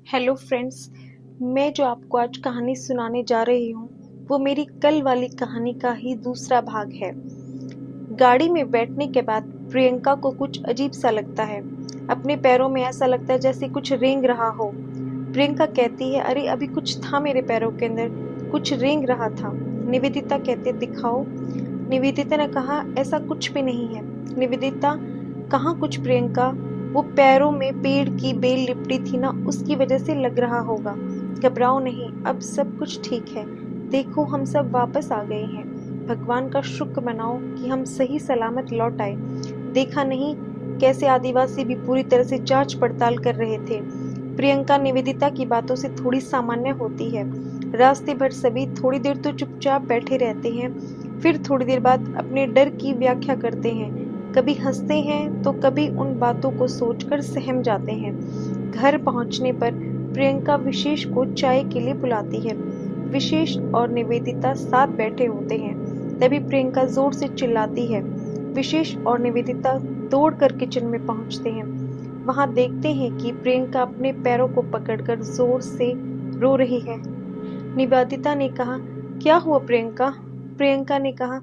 Hello friends, मैं जो आपको आज कहानी सुनाने जा रही हूँ वो मेरी कल वाली कहानी का ही दूसरा भाग है। गाड़ी में बैठने के बाद प्रियंका को कुछ अजीब सा लगता है। अपने पैरों में ऐसा लगता है जैसे कुछ रेंग रहा हो। प्रियंका कहती है, अरे अभी कुछ था मेरे पैरों के अंदर, कुछ रेंग रहा था। निवेदिता कहते, दिखाओ। निवेदिता ने कहा, ऐसा कुछ भी नहीं है। निवेदिता, कहाँ कुछ प्रियंका, वो पैरों में पेड़ की बेल लिपटी थी ना, उसकी वजह से लग रहा होगा। घबराओ नहीं, अब सब कुछ ठीक है। देखो, हम सब वापस आ गए हैं। भगवान का शुक्र मनाओ कि हम सही सलामत लौट आए। देखा नहीं कैसे आदिवासी भी पूरी तरह से जांच पड़ताल कर रहे थे। प्रियंका निवेदिता की बातों से थोड़ी सामान्य होती है। रास्ते भर सभी थोड़ी देर तो चुपचाप बैठे रहते हैं, फिर थोड़ी देर बाद अपने डर की व्याख्या करते हैं। कभी हंसते हैं तो कभी उन बातों को सोचकर सहम जाते हैं। घर पहुंचने पर प्रियंका विशेष को चाय के लिए बुलाती है। विशेष और निवेदिता साथ बैठे होते हैं। तभी प्रियंका जोर से चिल्लाती है। विशेष और निवेदिता दौड़कर किचन में पहुंचते हैं। वहां देखते हैं कि प्रियंका अपने पैरों को पकड़कर जोर से रो रही है। निवेदिता ने कहा, क्या हुआ प्रियंका? प्रियंका ने कहा,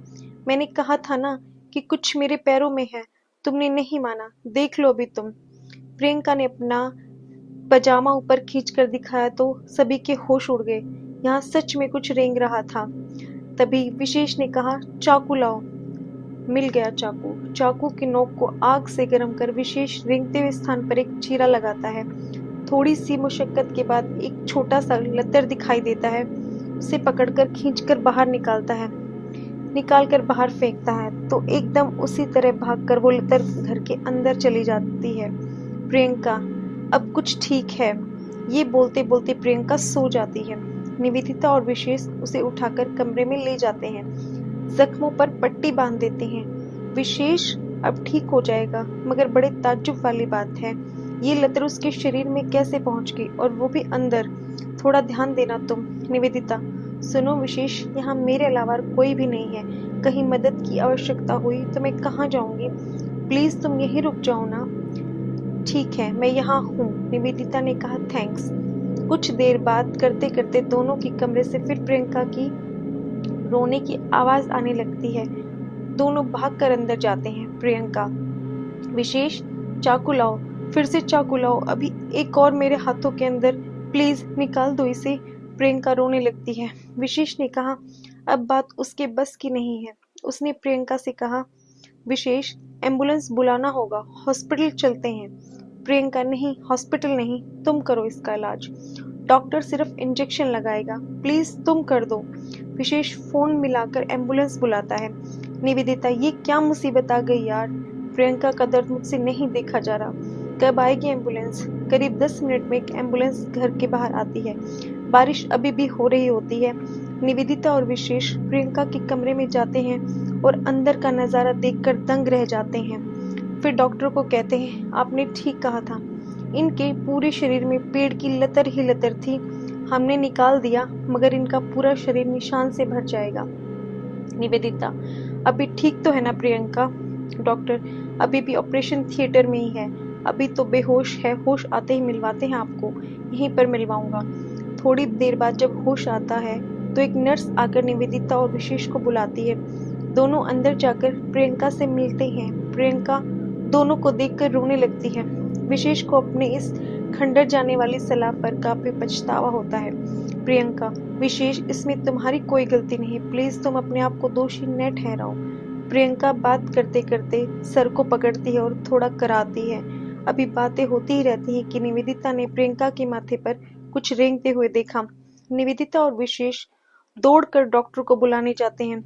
मैंने कहा था ना कि कुछ मेरे पैरों में है, तुमने नहीं माना, देख लो अभी तुम। प्रियंका ने अपना पजामा ऊपर खींचकर दिखाया तो सभी के होश उड़ गए। यहाँ सच में कुछ रेंग रहा था। तभी विशेष ने कहा, चाकू लाओ। मिल गया चाकू। चाकू की नोक को आग से गर्म कर विशेष रेंगते हुए स्थान पर एक चीरा लगाता है। थोड़ी सी मुशक्कत के बाद एक छोटा सा लतर दिखाई देता है। उसे पकड़कर खींचकर बाहर निकालकर बाहर फेंकता है तो एकदम उसी तरह भागकर वो लतर घर के अंदर चली जाती है। प्रियंका, अब कुछ ठीक है। ये बोलते बोलते प्रियंका सो जाती है। निवेदिता और विशेष उसे उठाकर कमरे में ले जाते हैं। जख्मों पर पट्टी बांध देते हैं। विशेष, अब ठीक हो जाएगा, मगर बड़े ताज्जुब वाली बात है, ये लतर उसके शरीर में कैसे पहुंच गई, और वो भी अंदर। थोड़ा ध्यान देना तुम। निवेदिता, सुनो विशेष, यहाँ मेरे अलावा कोई भी नहीं है। कहीं मदद की आवश्यकता हुई तो मैं कहाँ जाऊंगी? प्लीज तुम यहीं रुक जाओ ना। ठीक है, मैं यहाँ हूँ, निवेदिता ने कहा, थैंक्स। कुछ देर बाद करते करते दोनों की कमरे से फिर प्रियंका की रोने की आवाज आने लगती है। दोनों भागकर अंदर जाते हैं। प्रियंका, विशेष, चाकू लाओ, फिर से चाकू लाओ, अभी एक और मेरे हाथों के अंदर, प्लीज निकाल दो इसे। प्रियंका रोने लगती है। विशेष ने कहा, अब बात उसके बस की नहीं है। उसने प्रियंका से कहा, विशेष, एम्बुलेंस बुलाना होगा, हॉस्पिटल चलते हैं। प्रियंका, नहीं, हॉस्पिटल नहीं, तुम करो इसका इलाज। डॉक्टर सिर्फ इंजेक्शन लगाएगा, प्लीज तुम कर दो। विशेष फोन मिलाकर एम्बुलेंस बुलाता है। निवेदिता, ये क्या मुसीबत आ गई यार। प्रियंका का दर्द मुझसे नहीं देखा जा रहा। कब आएगी एम्बुलेंस? करीब 10 मिनट में एक एम्बुलेंस घर के बाहर आती है। बारिश अभी भी हो रही होती है। निवेदिता और विशेष प्रियंका के कमरे में जाते हैं और अंदर का नजारा देखकर दंग रह जाते हैं। फिर डॉक्टर को कहते हैं, आपने ठीक कहा था, इनके पूरे शरीर में पेड़ की लतर ही लतर थी। हमने निकाल दिया, मगर इनका पूरा शरीर निशान से भर जाएगा। निवेदिता, अभी ठीक तो है ना प्रियंका? डॉक्टर, अभी भी ऑपरेशन थिएटर में ही है, अभी तो बेहोश है, होश आते ही मिलवाते हैं आपको, यहीं पर मिलवाऊंगा। थोड़ी देर बाद जब होश आता है तो एक नर्स आकर निवेदिता और विशेष को बुलाती है। दोनों अंदर जाकर प्रियंका से मिलते हैं। प्रियंका दोनों को देखकर रोने लगती है। विशेष को अपने इस खंडर जाने वाली सलाह पर काफी पछतावा होता है। प्रियंका, विशेष, इसमें तुम्हारी कोई गलती नहीं, प्लीज तुम अपने आप को दोषी न ठहराओ। प्रियंका बात करते करते सर को पकड़ती है और थोड़ा कराती है। अभी बातें होती ही रहती है कि निवेदिता ने प्रियंका के माथे पर कुछ रेंगते हुए देखा। निवेदिता और विशेष दौड़कर डॉक्टर को बुलाने जाते हैं।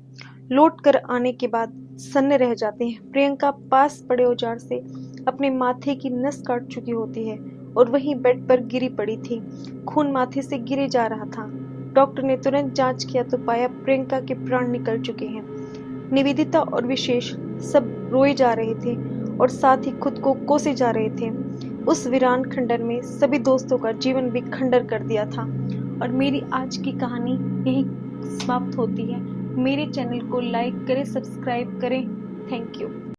लौट कर आने के बाद सन्न रह जाते हैं। प्रियंका पास पड़े औजार से अपने माथे की नस काट चुकी होती है और वहीं बेड पर गिरी पड़ी थी। खून माथे से गिरे जा रहा था। डॉक्टर ने तुरंत जांच किया तो पाया प्रियंका के प्राण निकल चुके हैं। निवेदिता और विशेष सब रोए जा रहे थे और साथ ही खुद को कोसे जा रहे थे। उस वीरान खंडर में सभी दोस्तों का जीवन भी खंडर कर दिया था। और मेरी आज की कहानी यही समाप्त होती है। मेरे चैनल को लाइक करें, सब्सक्राइब करें। Thank you.